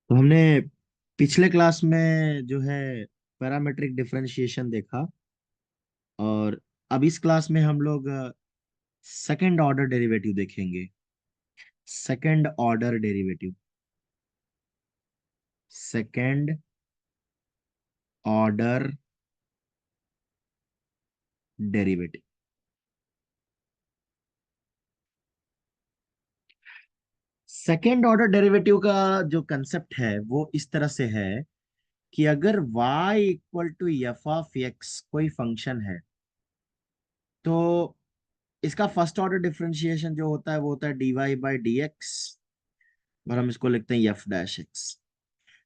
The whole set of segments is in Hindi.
तो हमने पिछले क्लास में जो है पैरामेट्रिक डिफरेंशिएशन देखा। और अब इस क्लास में हम लोग सेकंड ऑर्डर डेरिवेटिव देखेंगे। Second order derivative, second order derivative. Second order derivative का जो कंसेप्ट है वो इस तरह से है कि अगर y equal to F of X कोई फंक्शन है, तो इसका फर्स्ट ऑर्डर डिफरेंशिएशन जो होता है वो होता है dy बाई डी एक्स, और हम इसको लिखते हैं एफ डैश एक्स।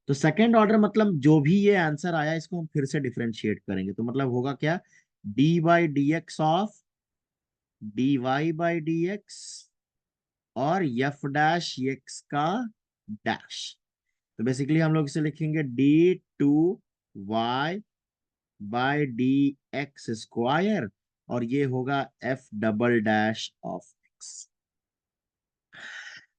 तो सेकेंड ऑर्डर मतलब जो भी ये आंसर आया इसको हम फिर से डिफरेंशिएट करेंगे, तो मतलब होगा क्या, d by D x of d Y by D x और एफ डैश एक्स का डैश। तो बेसिकली हम लोग इसे लिखेंगे d two Y by D x square, और ये होगा f double dash of x.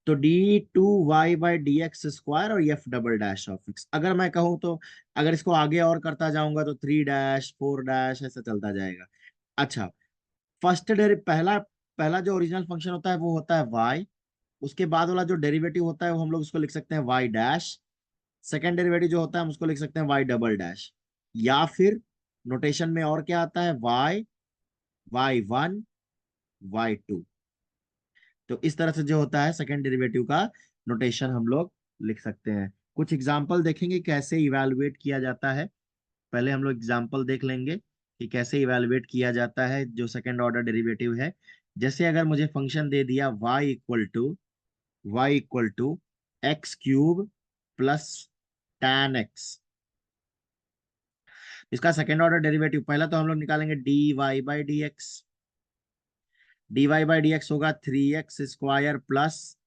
तो d two Y by D x square और f double dash of x. अगर मैं कहूँ तो अगर इसको आगे और करता जाऊंगा तो थ्री डैश फोर डैश ऐसा चलता जाएगा। अच्छा, फर्स्ट डेरि पहला पहला जो ओरिजिनल फंक्शन होता है वो होता है y। उसके बाद वाला जो डेरिवेटिव होता है वो हम लोग उसको लिख सकते हैं y डैश। सेकेंड डेरिवेटिव जो होता है हम उसको लिख सकते हैं y डबल डैश। या फिर नोटेशन में और क्या आता है, y y1 y2। तो इस तरह से जो होता है सेकेंड डेरिवेटिव का नोटेशन हम लोग लिख सकते हैं। कुछ एग्जाम्पल देखेंगे कैसे इवेलुएट किया जाता है। पहले हम लोग एग्जाम्पल देख लेंगे कि कैसे इवेलुएट किया जाता है जो सेकेंड ऑर्डर डेरिवेटिव है। जैसे अगर मुझे फंक्शन दे दिया y equal to x cube plus tan x, इसका सेकेंड ऑर्डर डेरिवेटिव पहला तो हम लोग निकालेंगे d Y by D x. D Y by D x होगा three x square plus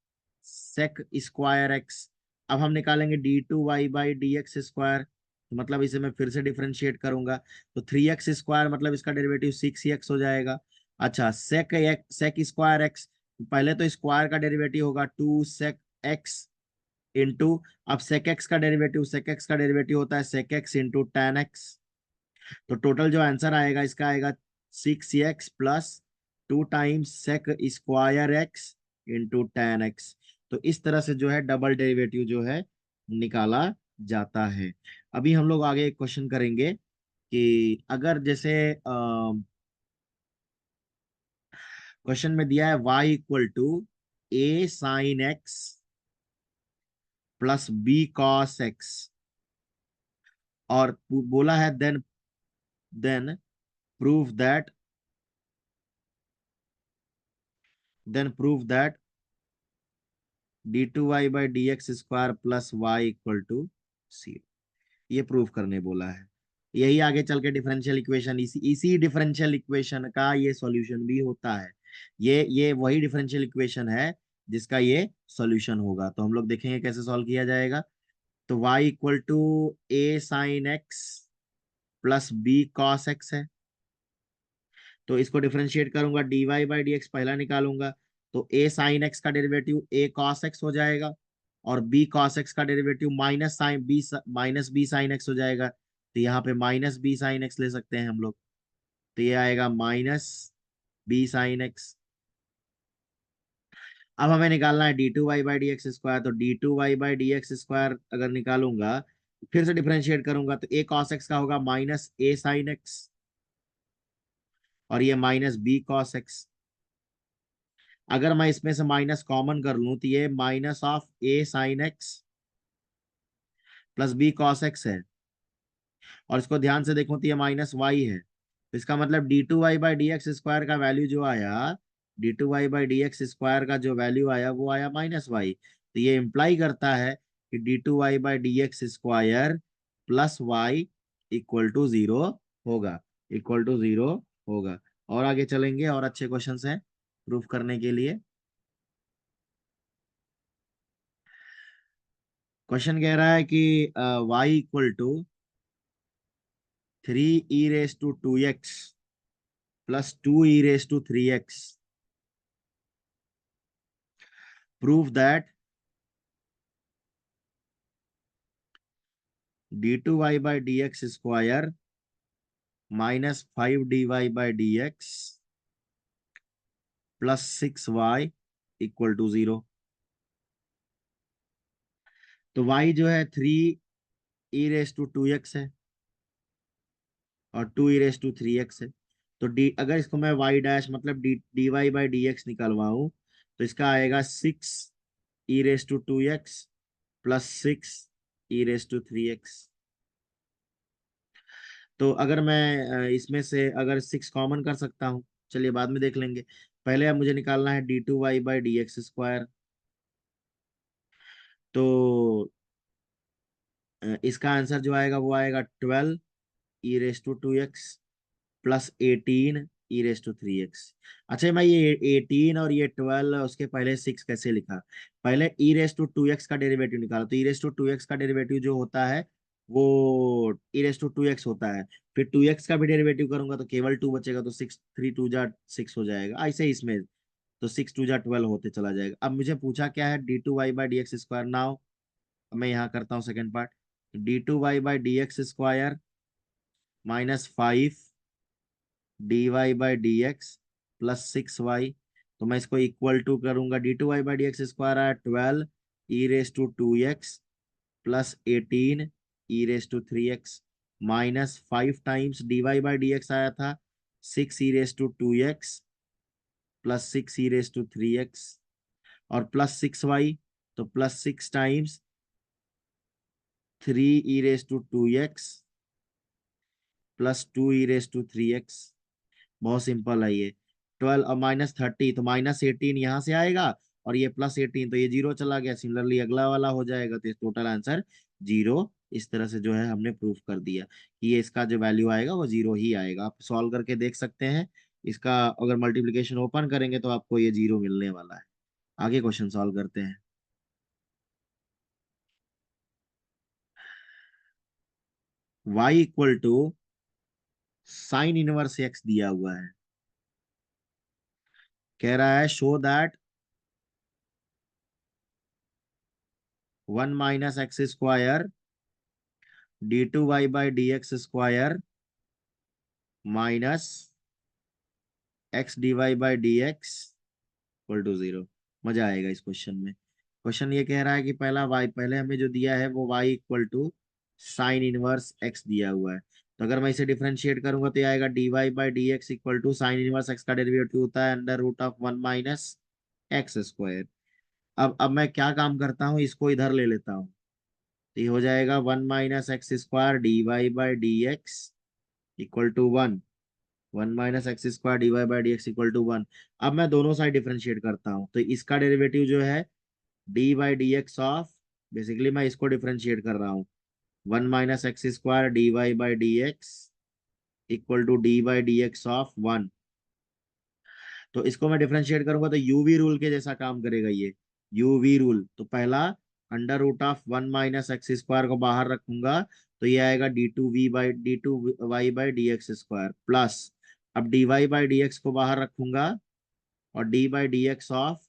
sec square x. अब हम निकालेंगे d two Y by D x square, तो मतलब इसे मैं फिर से डिफरेंशिएट करूंगा, तो थ्री एक्स स्क्वायर मतलब इसका डेरिवेटिव सिक्स एक्स हो जाएगा। अच्छा, सेक स्क्वायर एक्स, पहले तो स्क्वायर का डेरिवेटिव होगा टू सेक एक्स इंटू, अब सेक एक्स का डेरिवेटिव होता है sec X into tan X. तो टोटल जो आंसर आएगा इसका आएगा six X plus two times sec square X into tan X. तो इस तरह से जो है डबल डेरिवेटिव जो है निकाला जाता है। अभी हम लोग आगे एक क्वेश्चन करेंगे कि अगर जैसे क्वेश्चन में दिया है y equal to A sine x plus B cos x, और बोला है then prove that prove that d two Y by D x square plus Y equal to c. ये प्रूव करने बोला है। यही आगे चल के डिफरेंशियल इक्वेशन, इसी इसी डिफरेंशियल इक्वेशन का ये सॉल्यूशन भी होता है। ये वही डिफरेंशियल इक्वेशन है जिसका ये सॉल्यूशन होगा। तो हम लोग देखेंगे कैसे सॉल्व किया जाएगा। तो y equal to A sine x plus B cos X है, तो इसको डिफरेंशिएट करूंगा D Y by D X पहला निकालूंगा, तो ए साइन एक्स का डेरिवेटिव ए कॉस एक्स हो जाएगा, और बी कॉस एक्स का derivative minus B sine X हो जाएगा। तो यहाँ पे माइनस बी साइन एक्स ले सकते हैं हम लोग, तो ये आएगा माइनस बी साइन एक्स। अब हमें निकालना है d two Y by D x square, तो d two Y by D x square अगर निकालूंगा, फिर से डिफरेंशिएट करूंगा, तो ए कॉस एक्स का होगा माइनस ए साइन एक्स, और ये माइनस बी कॉस एक्स। अगर मैं इसमें से माइनस कॉमन कर लूं तो ये minus of A sine x plus B cos X है, और इसको ध्यान से देखूं तो ये माइनस वाई है। तो इसका मतलब D two Y by D x square का वैल्यू जो आया, D two Y by D x square का जो वैल्यू आया वो आया माइनस वाई। तो ये इंप्लाई करता है कि D two Y by D x square plus Y equal to zero होगा, इक्वल टू जीरो होगा। और आगे चलेंगे, और अच्छे क्वेश्चन हैं प्रूफ करने के लिए। क्वेश्चन कह रहा है कि y equal to three E raise to two X plus two E raise to three X, prove that d2y/dx² -5dy/dx plus 6y = 0। तो y जो है 3e⁻²x है और 2e⁻3x है। तो डी अगर इसको मैं y डैश मतलब dy/dx निकलवाऊं तो इसका आएगा 6e⁻² x प्लस 6e⁻3x। तो अगर मैं इसमें से अगर 6 कॉमन कर सकता हूँ, चलिए बाद में देख लेंगे। पहले अब मुझे निकालना है d2y/dx²। तो इसका आंसर जो आएगा वो आएगा 12e⁻²x प्लस 18e⁻3x। अच्छा, मैं ये 18 और ये 12 उसके पहले 6 कैसे लिखा? पहले e⁻²x का डेरिवेटिव निकाला। तो e⁻²x का डेरिवेटिव जो होता है वो e⁻²x होता है। फिर 2x का भी डेरिवेटिव करूंगा तो केवल 2 बचेगा, तो 6 3 2 जा 6 हो जाएगा। ऐसे ही इसमें तो 6 2 जा 12 होते चला जाएगा। अब मुझे पूछा क्या है, d2y/dx²। नाउ मैं यहाँ करता हूँ second part. d2y/dx² -5 dy/dx plus 6y। तो मैं इसको इक्वल टू करूंगा, d2y/dx² है 12e⁻²x plus 18e⁻3x minus 5 times dy/dx आया था 6e⁻2x प्लस 6e⁻3x और प्लस 6y। तो plus 6 times 3e⁻2x plus 2e⁻3x। बहुत सिंपल है ये। 12 और -30 तो -18 यहाँ से आएगा और ये +18 तो ये 0 चला गया। सिमिलरली अगला वाला हो जाएगा, तो टोटल आंसर 0। इस तरह से जो है हमने प्रूफ कर दिया कि ये इसका जो वैल्यू आएगा वो 0 ही आएगा। आप सॉल्व करके देख सकते हैं। इसका अगर मल्टीप्लिकेशन ओपन करेंगे तो आपको ये 0 मिलने वाला है। आगे क्वेश्चन सॉल्व करते हैं। y = साइन इनवर्स x दिया हुआ है। कह रहा है show that 1 - x² d2y/dx² minus x dy/dx = 0। मजा आएगा इस क्वेश्चन में। क्वेश्चन ये कह रहा है कि पहला y, पहले हमें जो दिया है वो y = साइन इनवर्स x दिया हुआ है। तो अगर मैं इसे डिफरेंशिएट करूंगा तो ये आएगा dy/dx = साइन इनवर्स x का डेरिवेटिव होता है √1 - x²। अब मैं क्या काम करता हूँ, इसको इधर ले लेता हूँ। तो ये हो जाएगा 1 - x² dy/dx = 1। 1 - x² dy/dx = 1। अब मैं दोनों साइड डिफरेंशिएट करता हूं तो इसका डेरिवेटिव जो है d/dx ऑफ, बेसिकली मैं इसको डिफरेंशिएट कर रहा हूँ। 1 - x² dy/dx =d/dx ऑफ 1। तो इसको मैं डिफरेंशिएट करूंगा तो यूवी रूल के जैसा काम करेगा ये। यूवी रूल तो पहला √1 - x² को बाहर रखूंगा तो ये आएगा d2y/dx² प्लस, अब dy/dx को बाहर रखूंगा और d/dx ऑफ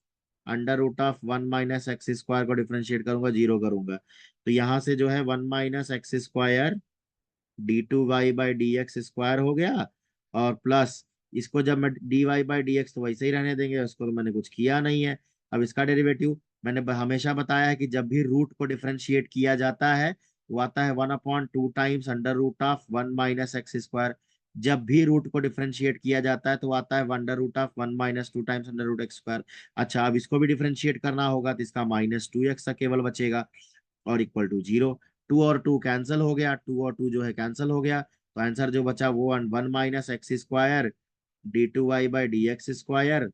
√1 - x² को डिफरेंशिएट करूंगा, 0 करूंगा। तो यहां से जो है 1 - x² d2y/dx² हो गया और प्लस इसको जब मैं dy/dx तो वैसे ही रहने देंगे, उसको तो मैंने कुछ किया नहीं है। अब इसका डेरिवेटिव मैंने हमेशा बताया है कि जब भी रूट को डिफरेंशिएट किया जाता है वो आता है 1/2 टाइम्स √1 - x²। जब भी रूट को डिफरेंशिएट किया जाता है तो वो आता है √1 - 2 टाइम्स √x²। अच्छा, अब इसको भी डिफरेंशिएट करना होगा तो इसका -2x केवल बचेगा और इक्वल टू 0। 2 और 2 कैंसिल हो गया, 2 और 2 जो है कैंसिल हो गया। तो आंसर जो बचा वो 1 - x² d2y/dx²।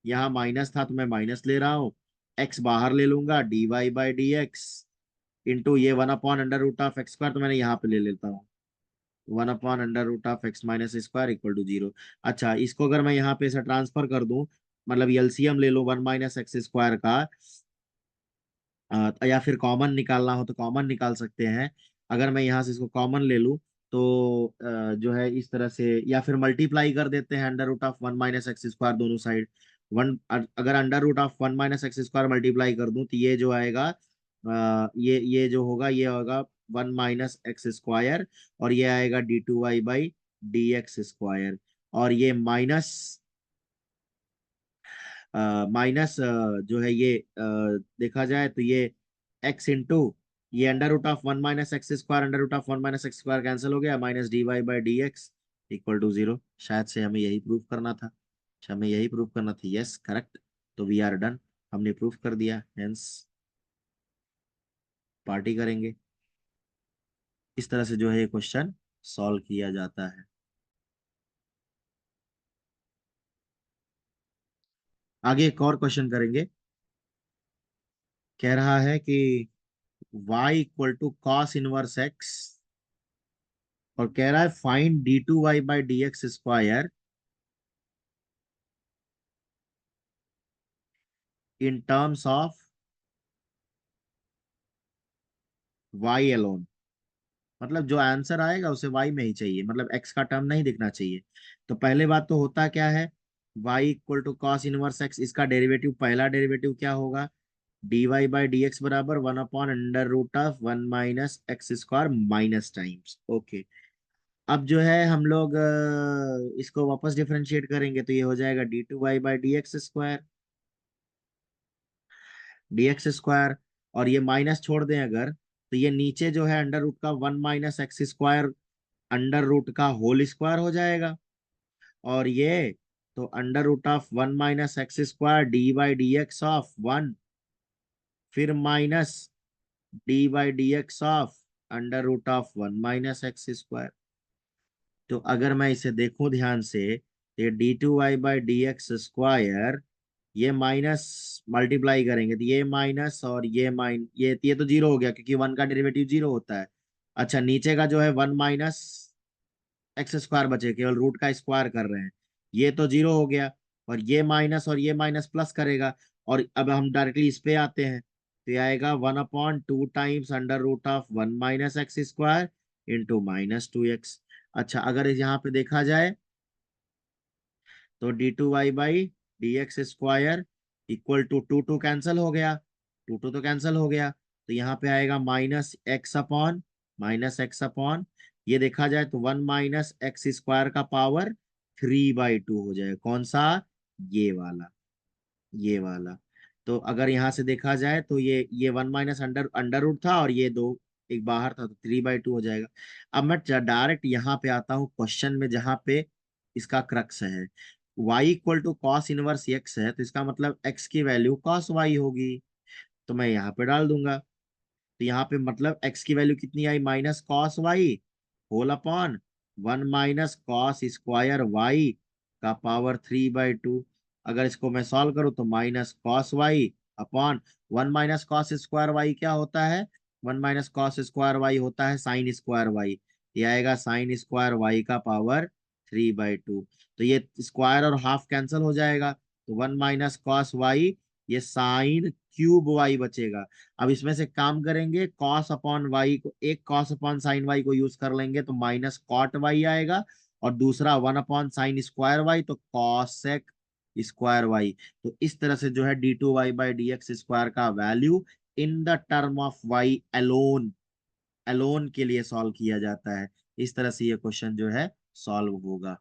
यहाँ माइनस था तो मैं माइनस ले रहा हूँ, x बाहर ले लूंगा dy/dx इंटू ये 1/√x², तो मैंने यहाँ पे ले लेता हूँ 1/√x - x² = 0। अच्छा, इसको अगर मैं यहाँ पे ऐसा ट्रांसफर कर दूं, मतलब एलसीएम ले लो 1 - x² का, या फिर कॉमन निकालना हो तो कॉमन निकाल सकते हैं। अगर मैं यहाँ से इसको कॉमन ले लूँ तो जो है इस तरह से, या फिर मल्टीप्लाई कर देते हैं √1 - x² दोनों साइड। वन, अगर √1 - x² मल्टीप्लाई कर दूं तो ये जो आएगा ये जो होगा ये होगा वन माइनस एक्स स्क्वायर, और ये आएगा d2y/dx स्क्वायर, और ये माइनस जो है ये देखा जाए तो ये x इंटू ये under root of one minus X square, under root of one minus X square cancel हो गया, minus dy/dx equal to zero. शायद से हमें यही प्रूफ करना था, हमें यही प्रूफ करना था। Yes correct. तो वी आर डन, हमने प्रूफ कर दिया, हेंस पार्टी करेंगे। इस तरह से जो है ये क्वेश्चन सॉल्व किया जाता है। आगे एक और क्वेश्चन करेंगे। कह रहा है कि y equal to cos inverse x, और कह रहा है find d2y/dx square in terms of y alone. मतलब जो आंसर आएगा उसे y में ही चाहिए, मतलब x का टर्म नहीं दिखना चाहिए। तो पहले बात तो होता क्या है, y equal to cos inverse x, इसका डेरिवेटिव, पहला डेरिवेटिव क्या होगा, dy/dx बराबर 1/√(1 - x square minus times). Okay, अब जो है हम लोग इसको वापस डिफरेंशिएट करेंगे तो ये हो जाएगा d2y/dx स्क्वायर, और ये माइनस छोड़ दें अगर, तो ये नीचे जो है अंडर रूट का 1 - x स्क्वायर अंडर रूट का होल स्क्वायर हो जाएगा, और ये तो under root of 1 - x square d/dx of 1, फिर minus d/dx of under root of 1 - x square. तो अगर मैं इसे देखूं ध्यान से, तो ये d2y/dx स्क्वायर, ये माइनस मल्टीप्लाई करेंगे तो ये माइनस, और ये तो जीरो हो गया क्योंकि वन का डेरिवेटिव जीरो होता है। अच्छा, नीचे का जो है 1 - x स्क्वायर बचे, केवल रूट का स्क्वायर कर रहे हैं, ये तो जीरो हो गया, और ये माइनस प्लस करेगा। और अब हम डायरेक्टली इस पे आते हैं, तो ये आएगा 1/2 times under root of 1 - x square into -2x। अच्छा, अगर यहाँ पे देखा जाए तो d2y/dx square equal to two two cancel हो गया, टू टू तो कैंसिल हो गया, तो यहाँ पे आएगा -x/, ये देखा जाए तो 1 - x स्क्वायर का पावर 3/2 हो जाएगा। कौन सा, ये वाला, ये वाला। तो अगर यहाँ से देखा जाए तो ये one minus under under root था, और ये दो एक बाहर था, तो 3/2 हो जाएगा। अब मैं डायरेक्ट यहाँ पे आता हूँ क्वेश्चन में, जहाँ पे इसका क्रक्स है। y equal to cos inverse x है, तो इसका मतलब x की वैल्यू कॉस y होगी, तो मैं यहाँ पे डाल दूंगा। तो यहाँ पे मतलब x की वैल्यू कितनी आई, -cos y whole upon 1 - cos square y का पावर 3/2। अगर इसको मैं सॉल्व करूँ तो -cos y upon 1 - cos square y क्या होता है, 1 - cos स्क्वायर y होता है sin स्क्वायर y। ये आएगा sin स्क्वायर y का पावर 3/2। तो ये स्क्वायर और हाफ कैंसिल हो जाएगा, तो 1 - cos y, ये sin³ y बचेगा। अब इसमें से काम करेंगे, कॉस अपॉन वाई को, एक कॉस अपॉन साइन वाई को यूज कर लेंगे तो -cot y आएगा, और दूसरा 1/sin स्क्वायर y, तो cos स्क्वायर y। तो इस तरह से जो है d2y/dx स्क्वायर का value in the term of y alone, alone के लिए सॉल्व किया जाता है। इस तरह से ये क्वेश्चन जो है सॉल्व होगा।